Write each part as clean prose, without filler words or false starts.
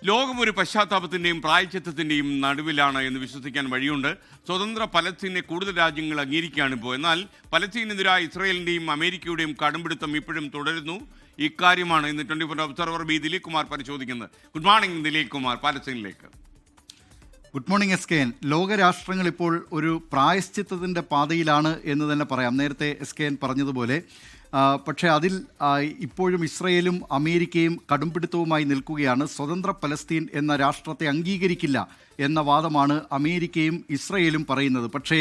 ലോകം ഒരു പശ്ചാത്താപത്തിന്റെയും പ്രായച്ചിത്തത്തിന്റെയും നടുവിലാണ് എന്ന് വിശ്വസിക്കാൻ വഴിയുണ്ട്. സ്വതന്ത്ര പലസ്തീനെ കൂടുതൽ രാജ്യങ്ങൾ അംഗീകരിക്കുകയാണ് ഇപ്പോൾ. എന്നാൽ പലസ്തീനെതിരായ ഇസ്രായേലിന്റെയും അമേരിക്കയുടെയും കടുംപിടുത്തം ഇപ്പോഴും തുടരുന്നു. ഇക്കാര്യമാണ് ഇന്ന് 24 ഒബ്സർവർ ബി ദിലീപ് കുമാർ പരിശോധിക്കുന്നത്. ഗുഡ് മോർണിംഗ് ദിലീപ് കുമാർ, പാലസ്തീനിലേക്ക്. Good morning SKN. ലോകരാഷ്ട്രങ്ങൾ ഇപ്പോൾ ഒരു പ്രായശ്ചിത്തത്തിൻ്റെ പാതയിലാണ് എന്ന് തന്നെ പറയാം. നേരത്തെ SKN പറഞ്ഞതുപോലെ പക്ഷേ അതിൽ ഇപ്പോഴും ഇസ്രയേലും അമേരിക്കയും കടുംപിടുത്തവുമായി നിൽക്കുകയാണ്. സ്വതന്ത്ര പലസ്തീൻ എന്ന രാഷ്ട്രത്തെ അംഗീകരിക്കില്ല എന്ന വാദമാണ് അമേരിക്കയും ഇസ്രയേലും പറയുന്നത്. പക്ഷേ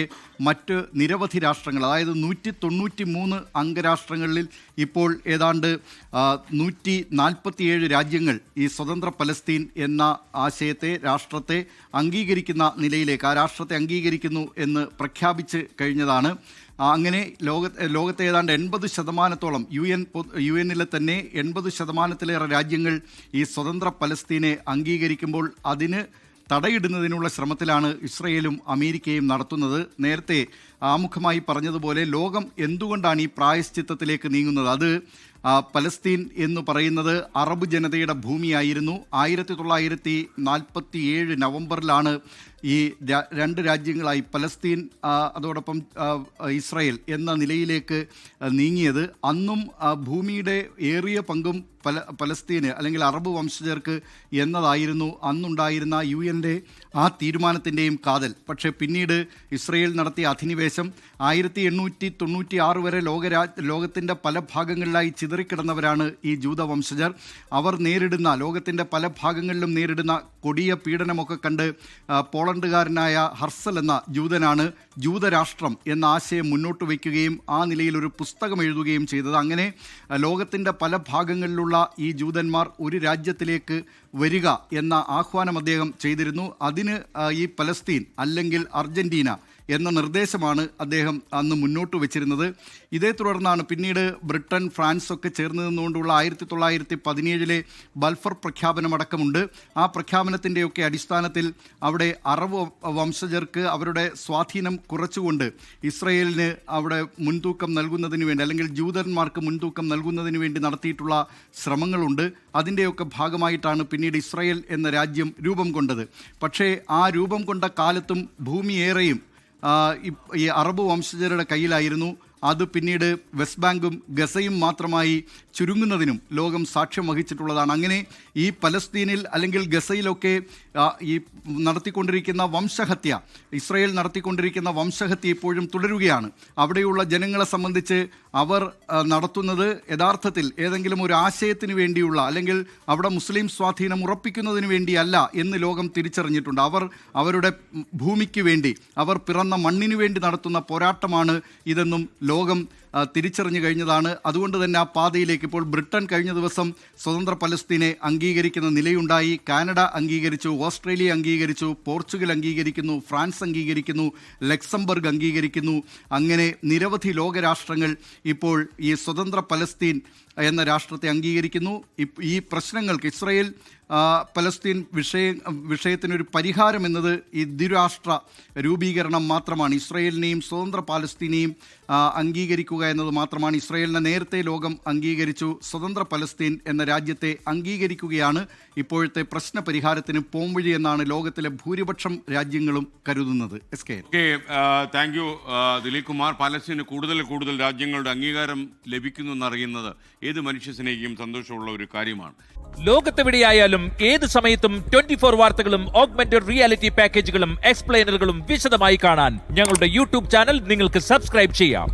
മറ്റ് നിരവധി രാഷ്ട്രങ്ങൾ, അതായത് 193 അംഗരാഷ്ട്രങ്ങളിൽ ഇപ്പോൾ ഏതാണ്ട് 147 രാജ്യങ്ങൾ ഈ സ്വതന്ത്ര പലസ്തീൻ എന്ന ആശയത്തെ, രാഷ്ട്രത്തെ അംഗീകരിക്കുന്ന നിലയിലേക്ക്, ആ രാഷ്ട്രത്തെ അംഗീകരിക്കുന്നു എന്ന് പ്രഖ്യാപിച്ച് കഴിഞ്ഞതാണ്. അങ്ങനെ ലോകത്തെ ഏതാണ്ട് 80%-ഓളം യു എന്നിലെ തന്നെ 80%-ലേറെ രാജ്യങ്ങൾ ഈ സ്വതന്ത്ര പലസ്തീനെ അംഗീകരിക്കുമ്പോൾ അതിന് തടയിടുന്നതിനുള്ള ശ്രമത്തിലാണ് ഇസ്രയേലും അമേരിക്കയും നടത്തുന്നത്. നേരത്തെ ആമുഖമായി പറഞ്ഞതുപോലെ ലോകം എന്തുകൊണ്ടാണ് ഈ പ്രായശ്ചിത്തത്തിലേക്ക് നീങ്ങുന്നത്? അത് പലസ്തീൻ എന്ന് പറയുന്നത് അറബ് ജനതയുടെ ഭൂമിയായിരുന്നു. 1947 നവംബറിലാണ് ഈ രണ്ട് രാജ്യങ്ങളായി പലസ്തീൻ അതോടൊപ്പം ഇസ്രായേൽ എന്ന നിലയിലേക്ക് നീങ്ങിയത്. അന്നും ഭൂമിയുടെ ഏറിയ പങ്കും പലസ്തീന് അല്ലെങ്കിൽ അറബ് വംശജർക്ക് എന്നതായിരുന്നു അന്നുണ്ടായിരുന്ന UN-ന്റെ ആ തീരുമാനത്തിൻ്റെയും കാതൽ. പക്ഷേ പിന്നീട് ഇസ്രായേൽ നടത്തിയ അധിനിവേശം 1896 വരെ ലോകത്തിൻ്റെ പല ഭാഗങ്ങളിലായി ചിതറിക്കിടന്നവരാണ് ഈ ജൂത വംശജർ. അവർ നേരിടുന്ന, ലോകത്തിൻ്റെ പല ഭാഗങ്ങളിലും നേരിടുന്ന കൊടിയ പീഡനമൊക്കെ കണ്ട് പോളണ്ടുകാരനായ ഹർസൽ എന്ന ജൂതനാണ് ജൂതരാഷ്ട്രം എന്ന ആശയം മുന്നോട്ട് വയ്ക്കുകയും ആ നിലയിൽ ഒരു പുസ്തകം എഴുതുകയും ചെയ്തത്. അങ്ങനെ ലോകത്തിൻ്റെ പല ഭാഗങ്ങളിലുള്ള ഈ ജൂതന്മാർ ഒരു രാജ്യത്തിലേക്ക് വരിക എന്ന ആഹ്വാനം അദ്ദേഹം ചെയ്തിരുന്നു. അതിന് ഈ പലസ്തീൻ അല്ലെങ്കിൽ അർജന്റീന എന്ന നിർദ്ദേശമാണ് അദ്ദേഹം അന്ന് മുന്നോട്ട് വെച്ചിരുന്നത്. ഇതേ തുടർന്നാണ് പിന്നീട് ബ്രിട്ടൻ, ഫ്രാൻസ് ഒക്കെ ചേർന്ന് നിന്നുകൊണ്ടുള്ള 1917 ബൽഫർ പ്രഖ്യാപനമടക്കമുണ്ട്. ആ പ്രഖ്യാപനത്തിൻ്റെയൊക്കെ അടിസ്ഥാനത്തിൽ അവിടെ അറബ് വംശജർക്ക് അവരുടെ സ്വാധീനം കുറച്ചുകൊണ്ട് ഇസ്രയേലിന് അവിടെ മുൻതൂക്കം നൽകുന്നതിന് വേണ്ടി, അല്ലെങ്കിൽ ജൂതന്മാർക്ക് മുൻതൂക്കം നൽകുന്നതിന് വേണ്ടി നടത്തിയിട്ടുള്ള ശ്രമങ്ങളുണ്ട്. അതിൻ്റെയൊക്കെ ഭാഗമായിട്ടാണ് പിന്നീട് ഇസ്രയേൽ എന്ന രാജ്യം രൂപം കൊണ്ടത്. പക്ഷേ ആ രൂപം കൊണ്ട കാലത്തും ഭൂമിയേറെയും ഈ അറബ് വംശജരുടെ കയ്യിലായിരുന്നു. അത് പിന്നീട് വെസ്റ്റ് ബാങ്കും ഗസയും മാത്രമായി ചുരുങ്ങുന്നതിനും ലോകം സാക്ഷ്യം വഹിച്ചിട്ടുള്ളതാണ്. അങ്ങനെ ഈ പലസ്തീനിൽ അല്ലെങ്കിൽ ഗസയിലൊക്കെ ഈ നടത്തിക്കൊണ്ടിരിക്കുന്ന വംശഹത്യ, ഇസ്രായേൽ നടത്തിക്കൊണ്ടിരിക്കുന്ന വംശഹത്യ ഇപ്പോഴും തുടരുകയാണ്. അവിടെയുള്ള ജനങ്ങളെ സംബന്ധിച്ച് അവർ നടത്തുന്നത് യഥാർത്ഥത്തിൽ ഏതെങ്കിലും ഒരു ആശയത്തിന് വേണ്ടിയുള്ള, അല്ലെങ്കിൽ അവിടെ മുസ്ലിം സ്വാധീനം ഉറപ്പിക്കുന്നതിന് വേണ്ടിയല്ല എന്ന് ലോകം തിരിച്ചറിഞ്ഞിട്ടുണ്ട്. അവർ അവരുടെ ഭൂമിക്ക് വേണ്ടി, അവർ പിറന്ന മണ്ണിനു വേണ്ടി നടത്തുന്ന പോരാട്ടമാണ് ഇതെന്നും ലോകം തിരിച്ചറിഞ്ഞു കഴിഞ്ഞതാണ്. അതുകൊണ്ട് തന്നെ ആ പാതയിലേക്ക് ഇപ്പോൾ ബ്രിട്ടൻ കഴിഞ്ഞ ദിവസം സ്വതന്ത്ര പലസ്തീനെ അംഗീകരിക്കുന്ന നിലയുണ്ടായി. കാനഡ അംഗീകരിച്ചു, ഓസ്ട്രേലിയ അംഗീകരിച്ചു, പോർച്ചുഗൽ അംഗീകരിക്കുന്നു, ഫ്രാൻസ് അംഗീകരിക്കുന്നു, ലക്സംബർഗ് അംഗീകരിക്കുന്നു. അങ്ങനെ നിരവധി ലോകരാഷ്ട്രങ്ങൾ ഇപ്പോൾ ഈ സ്വതന്ത്ര പലസ്തീൻ എന്ന രാഷ്ട്രത്തെ അംഗീകരിക്കുന്നു. ഈ പ്രശ്നങ്ങൾക്ക്, ഇസ്രായേൽ പലസ്തീൻ വിഷയത്തിനൊരു പരിഹാരം എന്നത് ഈ ദ്വിരാഷ്ട്ര രൂപീകരണം മാത്രമാണ്. ഇസ്രായേലിനെയും സ്വതന്ത്ര പാലസ്തീനെയും അംഗീകരിക്കുക എന്നത് മാത്രമാണ്. ഇസ്രായേലിനെ നേരത്തെ ലോകം അംഗീകരിച്ചു. സ്വതന്ത്ര പലസ്തീൻ എന്ന രാജ്യത്തെ അംഗീകരിക്കുകയാണ് ഇപ്പോഴത്തെ പ്രശ്ന പരിഹാരത്തിന് പോംവഴി എന്നാണ് ലോകത്തിലെ ഭൂരിപക്ഷം രാജ്യങ്ങളും കരുതുന്നത്. Thank you Dileep Kumar. പാലസ്തീന് കൂടുതൽ രാജ്യങ്ങളുടെ അംഗീകാരം ലഭിക്കുന്നു എന്നറിയുന്നത് ഏത് മനുഷ്യസ്നേഹിക്കും സന്തോഷമുള്ള ഒരു കാര്യമാണ്. ലോകത്തെവിടെയായാലും ഏത് സമയത്തും 24 വാർത്തകളും ഓഗ്മെന്റഡ് റിയാലിറ്റി പാക്കേജുകളും എക്സ്പ്ലെയിനറുകളും വിശദമായി കാണാൻ ഞങ്ങളുടെ YouTube ചാനൽ നിങ്ങൾക്ക് സബ്സ്ക്രൈബ് ചെയ്യാം.